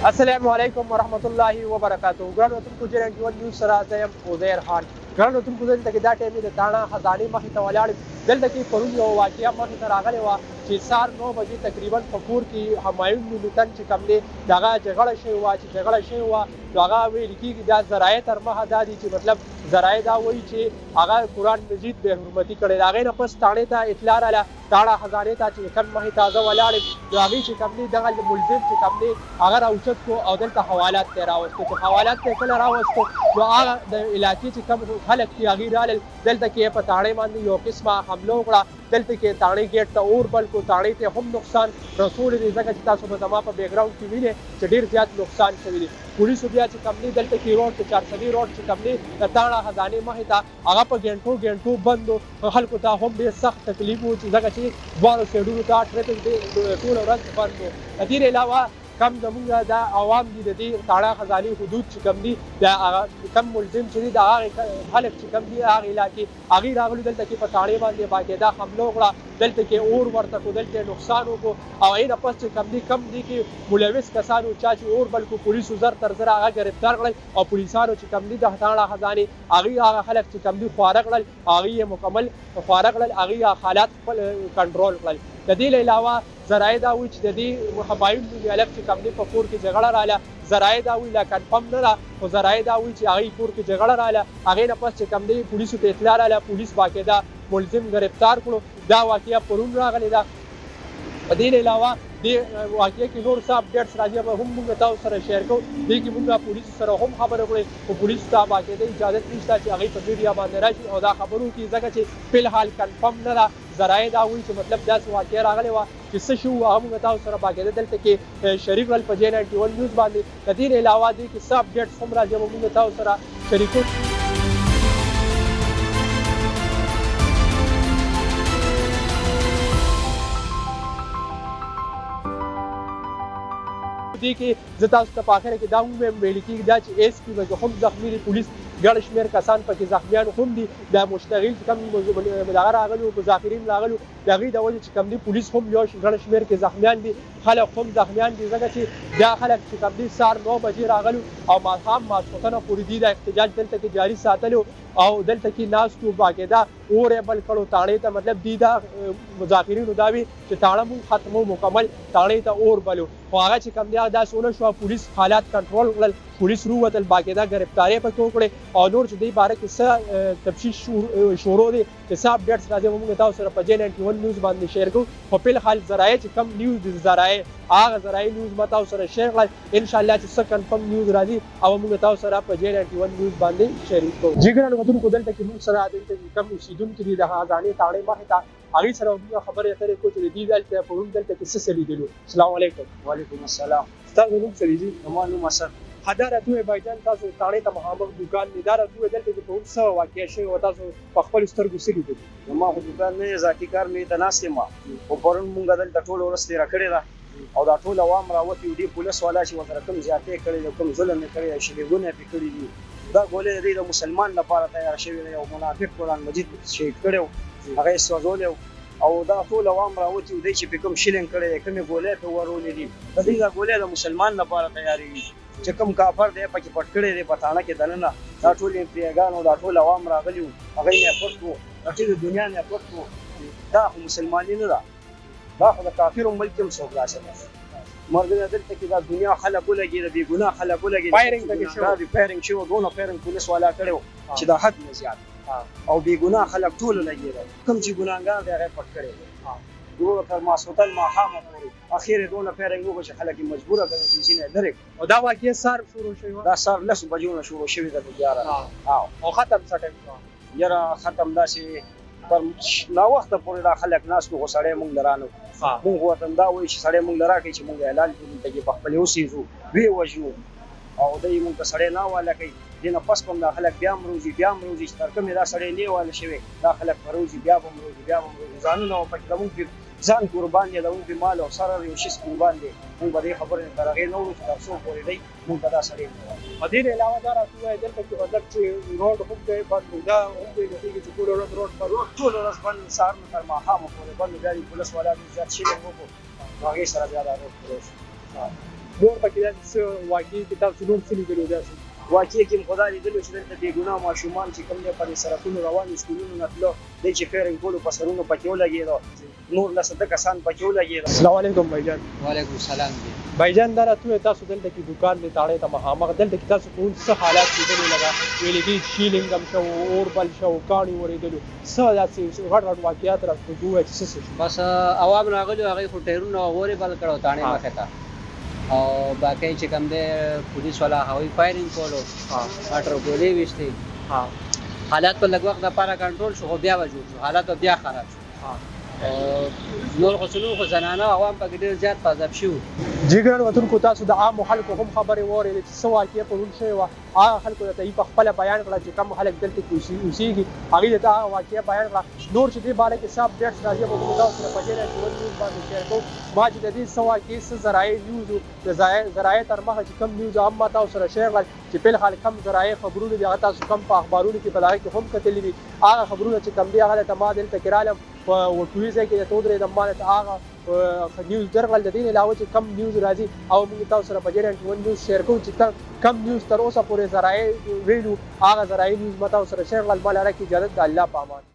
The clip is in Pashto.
السلام علیکم ورحمت الله وبرکاتہ ګرانو وطنکو جنګ ژوند نیوز سره زه یم عزیر خان. ګرانو وطنکو دلته کې دا ټایمې د تاڼه خزانې مخې ته ولاړ یم. دلته کې پرون یو واقعه مخې ته راغلې وه چې سهار 9 بجې تقریبا په کور کې همایون ملتن چې کوم دی د هغه جګړه شوې وه چې جګړه شوې وه نو هغه ویل کېږي دا ذرایع تر مخه دا دي چې مطلب ذرایع دا وایي چې هغه قرآن مجید بې حرمتي کړې د هغې نه پس تاڼې ته اطلاع راغله تاڼه خزانې ته چې کوم مخې ته زه ولاړ یم نو هغې چې کوم دی دغه ملزم چې کوم دی هغه راوچت کړو او دلته حوالات ته یې راوستو چې حوالات ته یې کله راوستو نو هغه د علاقې چې کوم خلک دي هغې رالل دلته کې په تاڼې باندې یو قسمه حمله وکړه دلته کې تاڼې ګیټ ته اور بل کړو تاڼې ته هم نقصان رسولی دی ځکه چې تاسو به زما په بیکګراونډ کې وینئ چې ډېر زیات نقصان شوي دی پولیسو بیا چې کوم دی دلته کې روډ چې چارسدي روډ چې کوم دی د تاڼه خزانې مخې ته هغه په ګنټو بند و خلکو ته هم ډېر سخت تکلیف و چې ځکه چې دواړو سایډونو ته ټرافیک ټوله ورځ بند و د دې نه علاوه کم زمونږ دا عوام دي د دې تاڼه خزانې حدود چې کوم دي د کم ملزم چې دي د هغې خلک چې کوم دي هغې علاقې هغې راغلو دلته کې په تاڼې باندې باقاعده حمله وکړه دلته کې اور ورته کړو دلته یې نقصان وکړو او هغې نه پس چې کم دي کې ملوث کسانو چا چې اور بل کړو پولیسو زر تر زره هغه ګرفتار کړل او پولیسانو چې کوم دي د تاڼه خزانې هغې هغه خلک چې کوم دي خواره کړل هغې یې مکمل خواره کړل هغې حالات خپل کنټرول کړل د دې له علاوه ذرایع دا وایي چې د دې همایون نومي هلک چې کوم دی په کور کې جګړه راغله ذرایع دا وایي لا کنفرم نه ده خو ذرایع دا وایي چې هغې کور کې جګړه راغله هغې نه پس چې کوم دی پولیسو ته اطلاع راغله پولیس باقاعده ملزم گرفتار کړو دا واقعه پرون راغلې ده په دې نه علاوه دې واقعه کې نور څه اپډیټس راځي به هم موږ تاسو سره شیر کوو دې کې موږ پولیسو سره هم خبرې کړې خو پولیسو ته باقاعده اجازت نشته چې هغې په میډیا باندې راشي او دا خبرو کې ځکه چې فلحال کنفرم نه ده ذرایع دا وایي چې مطلب داسې واقعه راغلې وه چې څه شي وو هغه موږ تاسو سره باقاعده دلته کې شریک کړل په J91 نیوز باندې د دې نه علاوه دې کې څه اپډیټس هم راځي به موږ تاسو سره شریکو دې کې زه تاسو ته په اخره کې دا هم ویل کېږي دا چې SP به هم زخمي دي پولیس ګڼ شمېر کسان پکې زخمیان هم دي د مشتغل چې کوم دغه راغلي مذاکرین راغلي د هغې د وجې چې کوم دي پولیس هم یو ګڼ شمېر کې زخمیان دي خلک هم زخمیان دي ځکه چې دا خلک چې کوم دي سهار 9 بجې راغلو او ماښام ماسخوتنه پورې دي دا احتجاج دلته کې جاري ساتلو او دلته کې ناست وو باقاعده اور یې بل کړو تاڼې ته مطلب دي دا مذاکرینو دا وي چې تاڼه مونږ ختمو مکمل تاڼې ته اور بلو خو هغه چې کوم دی داسې ونه شوه پولیس حالات کنټرول کړل پولیس رووتل باقاعده ګرفتارۍ پکې وکړې او نور چې دې باره کې څه تفتیش شروع دی چې څه اپډیټس راځي به موږ تاسو سره په J91 نیوز باندې شیر کوو خو فلحال ذرایع چې کم نیوز دي ذرایع هغه ذرایع نیوز به تاسو سره شیر کړل انشاءالله چې څه کنفرم نیوز راځي او موږ تاسو سره په J91 نیوز باندې شریک کوو جی ګرانو وطنکو دلته کې موږ سره دلته کم اوسېدونکي دي د خزانې تاڼې مخې ته هغې سره موږ خبرې اترې کوو چې د دې دلته پرون دلته کې څه څه لیدلو السلام علیکم وعلیکم السلام ستاسو نوم څه دی زما نوم اسد دا راته ووایئ بایجان تاسو تاڼې ته مخامخ دوکان دی دا راته ووایئ دلته کې پرون څه واقعه شوې وه تاسو په خپلو سترګو څه لیدلي زما خو دوکان نه ذاتي کار مې ته ناست یم خو پرون مونږ دلته ټوله ورځ تېره کړې ده او دا ټول عوام راوتي دي پولیس والا چې ورسره کوم زیاتې کړې ده کوم ظلم یې کړی دی شلیګونه یې پرې کړي دي دا ګولۍ د دې د مسلمان لپاره تیار شوې ده یو منافق قرآن مجید شهید کړی و هغه یې سوځولی او دا ټول عوام راوتي دی چې پرې کوم شلینګ کړی دی کومې ګولۍ پرې ورولې دي د دې دا ګولۍ د مسلمان لپاره تیارېږي چې کوم کافر دی پکې پټ کړی دی په تاڼه کې دننه دا ټول امپریاګان او دا ټول عوام راغلي وو هغه یې پټ کړو دا ټولې دنیا نه پټ کړو دا خو مسلماني نه ده دا خو د کافرو ملک هم څوک راشي مرګونه دلته کې دا دنیا خلک ولګي د بېګناه خلک ولګي فایرنګ شوی دونه فایرنګ پولیس والا کړی و چې دا حد نه زیات او بېګناه خلک ټول لګېدل کوم چې ګناهګار دی هغه پټ کړی دی دونه تر ماسخوتن ماښامه پورې اخر یې دونه فایرنګ وکړو چې خلک یې مجبوره کړي چې ځینې لرې او دا واقعه سهار شروع شوې وه دا سهار 10 بجو نه شروع شوې ده تجاره او ختم څه ټایم یاره ختم داسې تر ناوخته پورې دا خلک ناست وو خو سړی مونږ له رانه مونږ ورته دا وایي چې سړی مونږ له راکړي چې مونږ اعلان کړو دلته کې په خپلې اوسېږو ویې وژنو او دی مونږ ته سړی ناواله کوي دې نه پس کوم دا خلک بیا هم روزي چې تر کومې دا سړی نیواله شوی دا خلک به روزي بیا به هم روزي ځانونه به پکې زمونږ پرې ځان قربان دی د مونږ پرې مال او سر یو شي قربان دی مونږ به دې خبرې تر هغې نه وړو چې تر څو پورې دی مونږ ته دا سړی نه وایي په دې نه علاوه دا راته ووایئ دلته کې مطلب چې روډ هم دی بند و دا هم ویل کېږي چې ټوله ورځ روډ بند ټوله ورځ بند سهار نه تر ماښامه پورې بند بیا د پولیس والا دې زیات شلینګ وکړو نو هغې سره بیا دا روډ پرې شو نور پکې داسې څه واقعي کې تاسو نور څه لیدلي داسې واقع کې خدای لیدلو چې دلته بې ګناه ماشومان چې کوم دی پر سړکونو روان دي سکولونو نه تلو دی چې فیرنګ کولو په سرونو پکې ولګېده نور لسده کسان پکې ولګېده. السلام علیکم بھائی جان. وعلیکم السلام دی. بھائی جان دا راتلو تاسو دلته کې دکان دی تاړې ته مخامخ دلته کې تاسو ټول څه حالات لیدلي لګا ویلې کې شیلینګ هم شو اور بل شو کاڼي ورېدلو څه داسې غټ غټ واقعیات راته ووایي چې څه شو. بس عوام راغلو هغې خو ټایرونه اورې بل کړو تاڼې مخې ته او باقي چې کوم دی پولیس والا هوایي فایرینګ کولو موټر ګولې ویشتې حالات په لږ وخت دپاره کنټرول شو خو بیا به جوړ شو حالات به بیا خراب شو نور خو څلور خو زنانه عوام پکې ډېر زیات په عذاب شوي. جی ګران وطنکو تاسو د عامو خلکو هم خبرې واورېدې چې څه واقعه پرون شوې وه هغه خلکو ته یې په خپله بیان کړه چې کوم خلک دلته کې اوسېږي هغوی ته هغه واقعه بیان کړه. نور چې دې باره کې څه اپډېټس راځي به موږ تاسو سره په ډېر ژوند نیوز باندې شیر کوو. ما چې د دې څه واقعې څه ذرایع نیوز و د ذرایع تر مخه چې کوم نیوز هم ما تاسو سره شیر کړل چې فلحال کم ذرایع خبرونه دي هغه تاسو کم په اخبارونو کې په هغې کې هم کتلي دي هغه خبرونه چې کوم دي هغه ته ما دلته کې رالم په ورټوي ځای کې درته ودرېدم ما درته هغه نیوز درغل د دې نه علاوه چې کم نیوز راځي او موږ تاسو سره په ډېر نیوز شیر کوو چې کم نیوز تر اوسه پورې ذرایع ویلو هغه ذرایع نیوز ما تاسو سره شیر کړل. ما لاره کې اجازت د الله په امان.